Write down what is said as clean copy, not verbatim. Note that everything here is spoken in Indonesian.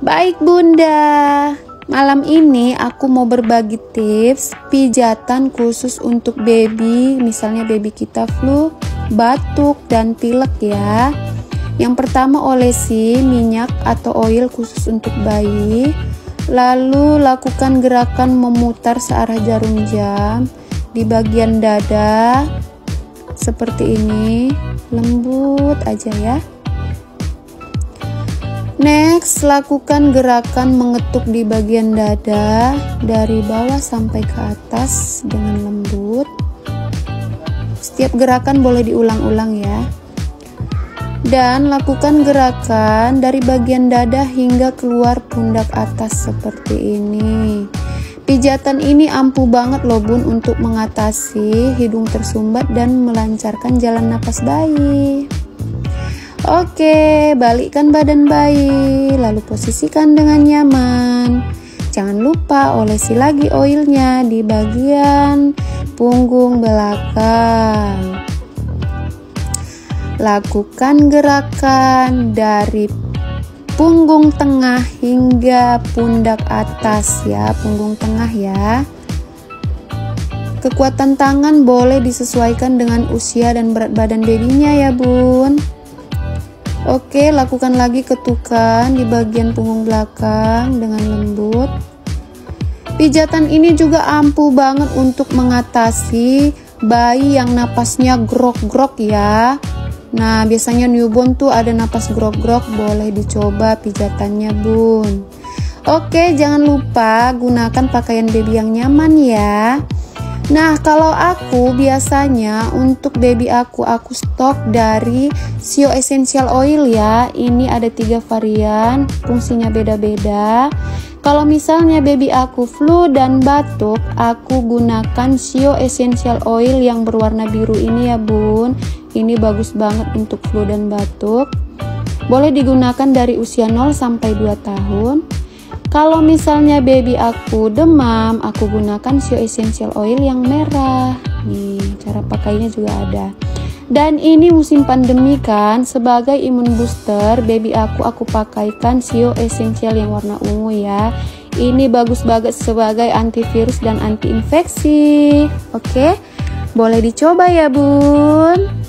Baik Bunda, malam ini aku mau berbagi tips pijatan khusus untuk baby, misalnya baby kita flu, batuk, dan pilek ya. Yang pertama, olesi minyak atau oil khusus untuk bayi. Lalu lakukan gerakan memutar searah jarum jam di bagian dada seperti ini, lembut aja ya. Next, lakukan gerakan mengetuk di bagian dada dari bawah sampai ke atas dengan lembut. Setiap gerakan boleh diulang-ulang ya. Dan lakukan gerakan dari bagian dada hingga keluar pundak atas seperti ini. Pijatan ini ampuh banget loh Bun untuk mengatasi hidung tersumbat dan melancarkan jalan napas bayi. Oke, balikkan badan bayi, lalu posisikan dengan nyaman. Jangan lupa olesi lagi oilnya di bagian punggung belakang. Lakukan gerakan dari punggung tengah hingga pundak atas ya, punggung tengah ya. Kekuatan tangan boleh disesuaikan dengan usia dan berat badan babynya ya Bun. Oke, lakukan lagi ketukan di bagian punggung belakang dengan lembut. Pijatan ini juga ampuh banget untuk mengatasi bayi yang napasnya grok-grok ya. Nah, biasanya newborn tuh ada napas grok-grok, boleh dicoba pijatannya Bun. Oke, jangan lupa gunakan pakaian baby yang nyaman ya. Nah, kalau aku biasanya untuk baby aku stok dari Sio Essential Oil ya. Ini ada 3 varian, fungsinya beda-beda. Kalau misalnya baby aku flu dan batuk, aku gunakan Sio Essential Oil yang berwarna biru ini ya Bun. Ini bagus banget untuk flu dan batuk. Boleh digunakan dari usia 0 sampai 2 tahun. Kalau misalnya baby aku demam, aku gunakan Sio Essential Oil yang merah. Nih, cara pakainya juga ada. Dan ini musim pandemi kan, sebagai imun booster baby aku pakaikan Sio Essential yang warna ungu ya. Ini bagus banget sebagai antivirus dan anti infeksi. Oke, boleh dicoba ya Bun.